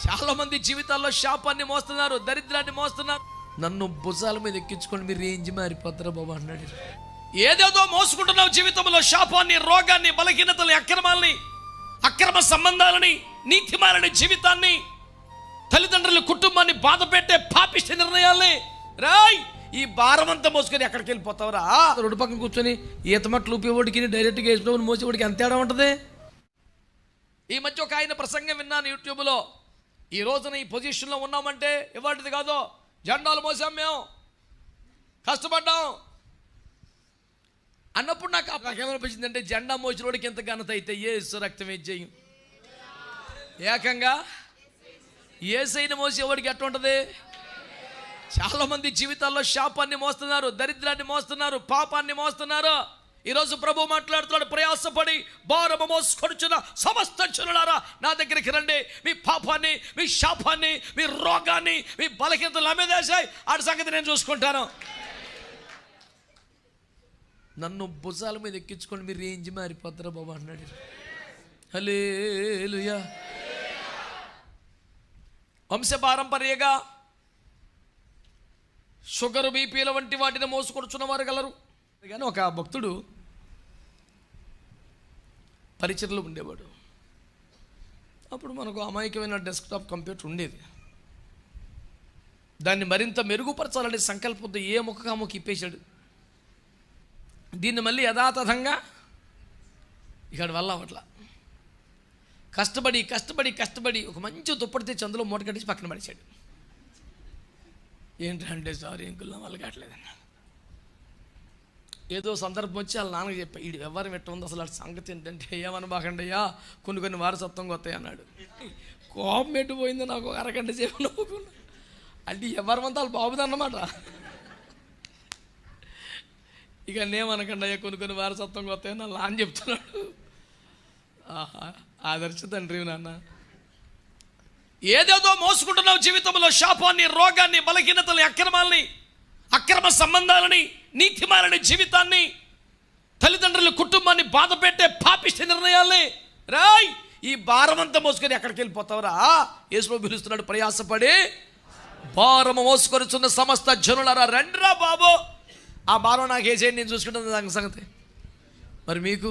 చాలా మంది జీవితాల్లో శాపాన్ని మోస్తున్నారు, దరిద్రాన్ని మోస్తున్నారు. నన్ను భుజాల మీద ఎక్కించుకొని మీరు రేంజ్ మారిపోతారా బాబా అన్నాడు. ఏదేదో మోసుకుంటున్నావు జీవితంలో, శాపాన్ని, రోగాన్ని, బలహీనతల్ని, అక్రమాలని, అక్రమ సంబంధాలని, నీతిమాలని జీవితాన్ని, తల్లిదండ్రుల కుటుంబాన్ని బాధ పెట్టే పాపిష్టి నిర్ణయాల్ని. రాయ్, ఈ భారం అంతా మోసుకొని ఎక్కడికి వెళ్ళిపోతావురా? రోడ్డు పక్కన కూర్చొని ఈతమట్లు ఊపేవాడికి డైరెక్ట్గా వేసినప్పుడు మోసేవాడికి ఎంత తేడా ఉంటుంది? ఈ మధ్య ఒక ఆయన ప్రసంగం విన్నాను యూట్యూబ్లో. ఈ రోజున ఈ పొజిషన్లో ఉన్నామంటే ఇవాటిది కాదు, జెండాలు మోసాం, మేము కష్టపడ్డాం అన్నప్పుడు నాకేమనిపించింది అంటే, జెండా మోసిన వాడికి ఎంత ఘనత అయితే యేసు రక్తం ఇచ్చేయం. ఏకంగా యేసైన మోసేవాడికి ఎట్లా ఉంటుంది? చాలా మంది జీవితాల్లో శాపాన్ని మోస్తున్నారు, దరిద్రాన్ని మోస్తున్నారు, పాపాన్ని మోస్తున్నారు. ఈరోజు ప్రభు మాట్లాడుతున్నాడు, ప్రయాసపడి భారము మోసుకొనుచున్న సమస్త జనులారా నా దగ్గరికి రండి. మీ పాపాన్ని, మీ శాపాన్ని, మీ రోగాన్ని, మీ బలహీనతలు నా మీద వేసాయి, ఆడి సంగతి నేను చూసుకుంటాను. నన్ను భుజాల మీద ఎక్కించుకొని మీరు రేంజ్ మారిపోతారా బాబా అన్నాడు. హల్లెలూయా. వంశపారంపర్యంగా షుగర్, బీపీల వంటి వాటిని మోసుకొనుచున్న వారు గలరు. కానీ ఒక భక్తుడు పరిచర్లో ఉండేవాడు. అప్పుడు మనకు అమాయకమైన డెస్క్టాప్ కంప్యూటర్ ఉండేది. దాన్ని మరింత మెరుగుపరచాలనే సంకల్పంతో ఏ ముఖగా ముఖ ఇప్పేశాడు. దీన్ని మళ్ళీ యథాతథంగా ఇక్కడ వల్ల అట్లా కష్టపడి ఒక మంచి దుప్పటి తెచ్చి అందులో మూట కట్టించి పక్కన పడేశాడు. ఏంటంటే సారీ ఇంకుల్లో వాళ్ళు కావట్లేదన్న. ఏదో సందర్భం వచ్చి వాళ్ళ నాన్నకి చెప్పా, ఈ వ్యవహారం ఎట్ట ఉంది అసలు సంగతి ఏంటంటే, ఏమని బాగండయ్యా కొన్ని వారసత్వంగా వస్తాయి అన్నాడు. కోపం ఎట్టుపోయింది నాకు, అరగంట సేపు నవ్వుకున్నా. అంటే ఎవరిమంతా వాళ్ళు బాబుదన్నమాట. ఇక నేమనకండి అయ్యా కొన్ని వారసత్వంగా వస్తాయని నా నాన్న చెప్తున్నాడు. ఆహా, ఆదర్శ తండ్రి నాన్న. ఏదేదో మోసుకుంటున్నావు జీవితంలో, శాపాన్ని, రోగాన్ని, బలహీనతల్ని, అక్రమాలని, అక్రమ సంబంధాలని, నీతిమాలని జీవితాన్ని, తల్లిదండ్రుల కుటుంబాన్ని బాధ పెట్టే పాపిష్టి నిర్ణయాల్ని. రాయ్, ఈ భారం అంతా మోసుకొని ఎక్కడికి వెళ్ళిపోతావురా? యేసు పిలుస్తున్నాడు, ప్రయాసపడి భారము మోసుకొనుచున్న సమస్త జనులారా రండిరా బాబు. ఆ భారం నాకు వేసేయండి, నేను చూసుకుంటాను దాని సంగతి. మరి మీకు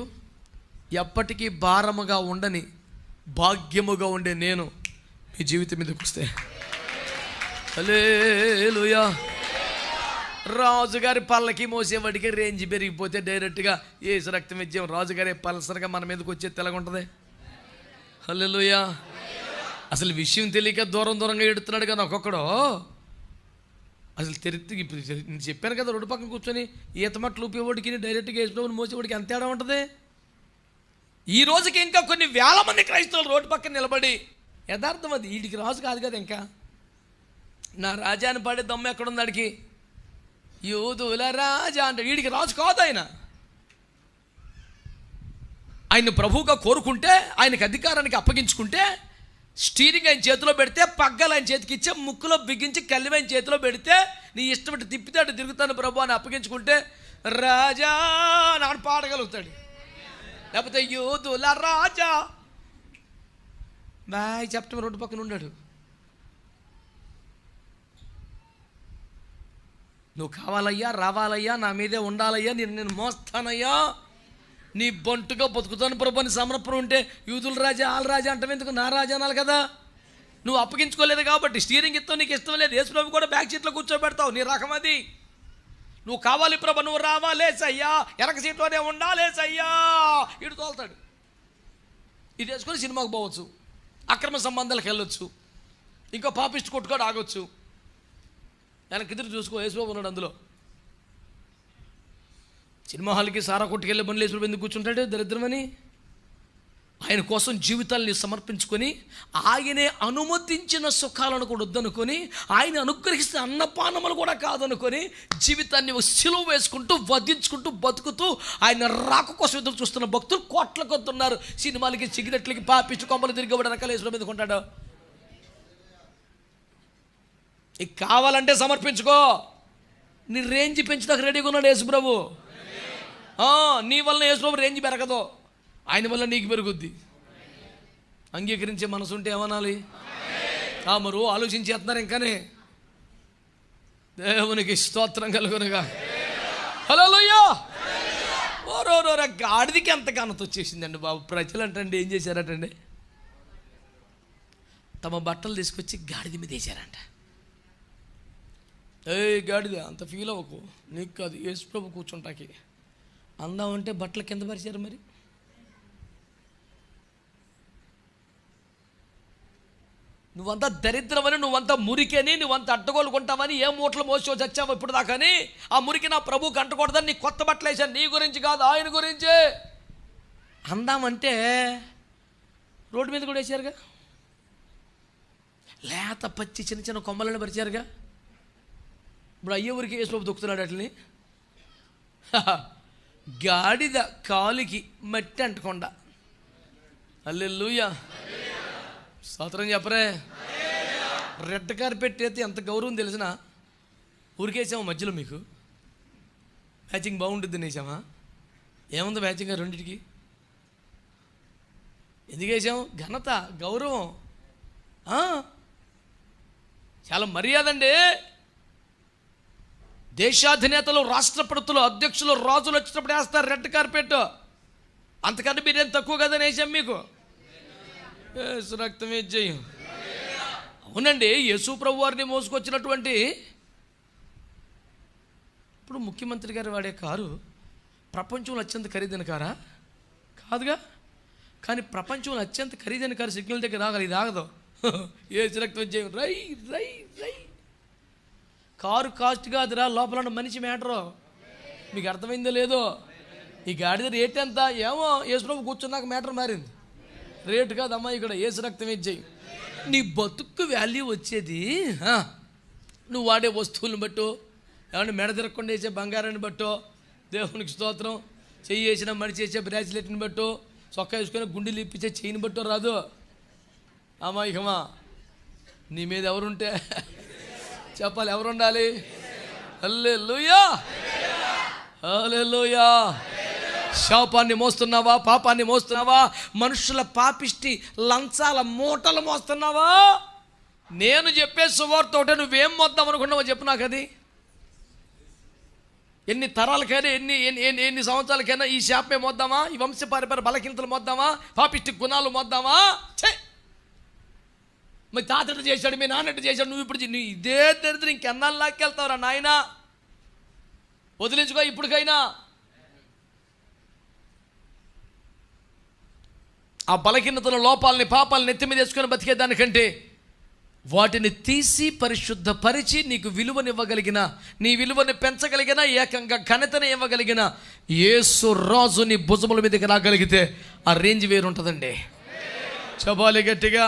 ఎప్పటికీ భారముగా ఉండని భాగ్యముగా ఉండే నేను మీ జీవితం మీదకి వస్తే, హల్లెలూయా. రాజుగారి పల్లకి మోసేవాడికి రేంజ్ పెరిగిపోతే డైరెక్ట్గా యేసు రక్తం ఇచ్చాం, రాజుగారి పల్సర్గా మన మీదకి వచ్చేది తెలగుంటుంది. హల్లెలూయా. అసలు విషయం తెలియక దూరంగా ఎడుతున్నాడు కానీ ఒక్కొక్కడు అసలు ఇప్పుడు నేను చెప్పాను కదా, రోడ్డు పక్కన కూర్చొని ఈతమట్లు ఊపేవాడికి డైరెక్ట్గా వేసినప్పుడు మోసేవాడికి ఎంత తేడా ఉంటుంది? ఈ రోజుకి ఇంకా కొన్ని వేల మంది క్రైస్తవులు రోడ్డు పక్కన నిలబడి, యథార్థం అది, వీడికి రాజు కాదు కదా, ఇంకా నా రాజాని పడే దమ్ము ఎక్కడుంది ఆడికి, యూదుల రాజా అంటే వీడికి రాజు కాదు. ఆయన ప్రభువుగా కోరుకుంటే, ఆయనకు అధికారానికి అప్పగించుకుంటే, స్టీరింగ్ ఆయన చేతిలో పెడితే, పగ్గాలు ఆయన చేతికి ఇచ్చే, ముక్కులో బిగించి కల్లి ఆయన చేతిలో పెడితే, నీ ఇష్టపడి తిప్పితే అటు తిరుగుతాను ప్రభు అని అప్పగించుకుంటే రాజా నాడు పాడగలుగుతాడు. లేకపోతే యూదుల రాజా బాయ్ చెప్పటం రోడ్డు పక్కన ఉన్నాడు. నువ్వు కావాలయ్యా, రావాలయ్యా, నా మీదే ఉండాలయ్యా, నేను మోస్తానయ్యా, నీ బంటుగా బతుకుతాను ప్రభు అని సమర్పణ ఉంటే, యూదుల రాజా ఆల రాజా అంటే ఎందుకు? నా రాజా అనాలి కదా. నువ్వు అప్పగించుకోలేదు కాబట్టి స్టీరింగ్ ఇస్తావు, నీకు ఇష్టం లేదు. యేసు ప్రభు కూడా బ్యాక్ సీట్లో కూర్చోబెడతావు, నీ రకం అది. నువ్వు కావాలి ప్రభు, నువ్వు రావాలేసయ్యా, వెనక సీట్లోనే ఉండాలేసయ్యా, ఇటు తోలుతాడు. ఇది వేసుకొని సినిమాకు పోవచ్చు, అక్రమ సంబంధాలకు వెళ్ళొచ్చు, ఇంకో పాపిస్ట్ కొట్టుకోడు ఆగొచ్చు. వెనక్కి ఎదురు చూసుకో, యేసుబాబు ఉన్నాడు అందులో. సినిమా హాల్కి సారా కొట్టుకెళ్ళే బండ్లు యేసుబాబు ఎందుకు కూర్చుంటాడు? దరిద్రమని. ఆయన కోసం జీవితాన్ని సమర్పించుకొని, ఆయనే అనుమతించిన సుఖాలను కూడా వద్దనుకొని, ఆయన అనుగ్రహిస్తే అన్నపానములు కూడా కాదనుకొని, జీవితాన్ని సిలువ వేసుకుంటూ వధించుకుంటూ బతుకుతూ ఆయన రాక కోసం ఎదురు చూస్తున్న భక్తులు కోట్ల కొద్దున్నారు. సినిమాలకి, సిగరెట్లకి, పాపిష్టి కొమ్మలు తిరిగబడి రకాల యేసుబాబు ఎందుకు ఉంటాడు? ఇక కావాలంటే సమర్పించుకో, నీ రేంజ్ పెంచుతాకు రెడీగా ఉన్నాడు యేసుప్రభు. నీ వల్ల యేసుప్రభు రేంజ్ పెరగదు, ఆయన వల్ల నీకు పెరుగుద్ది. అంగీకరించే మనసు ఉంటే ఏమనాలి? మరో ఆలోచించేస్తున్నారు ఇంకానే. దేవునికి స్తోత్రం కలుగునుగా. హల్లెలూయా. ఓరోరోరా గాడిదికి ఎంత ఘనత వచ్చేసిందండి బాబు. ప్రజలు అంటండి ఏం చేశారటండి, తమ బట్టలు తీసుకొచ్చి గాడిద మీద వేసారంట. గాడిద అంత ఫీల్ అవ్వకు, నీకు కాదు యేసు ప్రభు కూర్చుంటాకి అందామంటే బట్టలు కింద పరిచారు. మరి నువ్వంతా దరిద్రమని, నువ్వంతా మురికని, నువ్వంతా అడ్డగోలు కొంటావని, ఏ మూటలు మోసో చచ్చావు ఇప్పుడు దాకాని, ఆ మురికి నా ప్రభుకి అంటకూడదని నీ కొత్త బట్టలు వేసాను. నీ గురించి కాదు, ఆయన గురించే అందామంటే రోడ్డు మీద కూడా వేసారుగా. లేత పచ్చి చిన్న చిన్న కొమ్మలను పరిచారుగా. ఇప్పుడు అయ్యే ఊరికి యేసు ప్రభు దొక్కుతున్నాడు అట్లని. గాడిద కాలికి మట్టి అంటకుండా. హల్లెలూయా. స్తోత్రం చెప్పరే. రెడ్ కార్పెట్ అయితే ఎంత గౌరవం తెలిసిన. ఊరికేసాము మధ్యలో మీకు మ్యాచింగ్ బాగుంటుంది వేసామా? ఏముంది మ్యాచింగ్ రెండింటికి? ఎందుకు వేసాము? ఘనత, గౌరవం, చాలా మర్యాద అండి. దేశాధినేతలు, రాష్ట్రపతులు, అధ్యక్షులు, రాజులు వచ్చినప్పుడు వేస్తారు రెడ్ కార్పెట్. అంతకంటే మీరేం తక్కువ కదని వేసాం మీకు. యేసు రక్తమే జయం. అవునండి, యేసు ప్రభు వారిని మోసుకొచ్చినటువంటి ఇప్పుడు ముఖ్యమంత్రి గారు వాడే కారు ప్రపంచంలో అత్యంత ఖరీదైన కారా? కాదుగా. కానీ ప్రపంచంలో అత్యంత ఖరీదైన కారు సిగ్నల్ దగ్గర రాగలి, ఇది ఆగదు. యేసు రక్తం జయం. రై రై రై. కారు కాస్ట్ కాదురా, లోపల ఉన్న మనిషి మ్యాటరు. మీకు అర్థమైందో లేదో? ఈ గాడిద రేట్ ఎంత ఏమో, యేసు ప్రభు కూర్చున్నాక మ్యాటర్ మారింది. రేటు కాదమ్మా, ఇక్కడ యేసు రక్తమే జయం. నీ బతుక్కు వాల్యూ వచ్చేది నువ్వు వాడే వస్తువులను బట్టో, ఏమన్నా మెడ తిరగకుండా వేసే బంగారాన్ని బట్టో, దేవునికి స్తోత్రం, చెయ్యి వేసిన మడిచి వేసే బ్రాస్లెట్ని బట్టో, చొక్కా వేసుకొని గుండెలు ఇప్పించే చెయ్యిని బట్టో రాదు. అమాయకమా, నీ మీద ఎవరుంటే చెప్పాలి, ఎవరు ఉండాలి? హల్లెలూయా, హల్లెలూయా. శాపాన్ని మోస్తున్నావా? పాపాన్ని మోస్తున్నావా? మనుషుల పాపిష్టి లంచాల మూటలు మోస్తున్నావా? నేను చెప్పే సువార్త ఒకటే, నువ్వేం మోద్దాం అనుకున్నావో చెప్పు నాకు. అది ఎన్ని తరాలకైనా, ఎన్ని సంవత్సరాలకైనా ఈ శాపమే మోద్దామా? ఈ వంశపారంపర్య బలహీనతలు మోద్దామా? పాపిష్టి గుణాలు మోద్దామా? మరి తాతడు చేశాడు, మీ నాన్నట్టు చేశాడు, నువ్వు ఇప్పుడు నువ్వు ఇదే దరిద్రం ఇంకెన్నాళ్ళు లాక్కెళ్తావురా నాయన? వదిలించుకో ఇప్పటికైనా. ఆ బలహీనతల లోపాలని, పాపాలను ఎత్తి మీద వేసుకొని బతికేదానికంటే వాటిని తీసి పరిశుద్ధపరిచి నీకు విలువనివ్వగలిగిన, నీ విలువని పెంచగలిగిన, ఏకంగా ఘనతని ఇవ్వగలిగిన యేసు రాజు నీ భుజముల మీదకి రాగలిగితే ఆ రేంజ్ వేరుంటుందండి. చెప్పాలి గట్టిగా.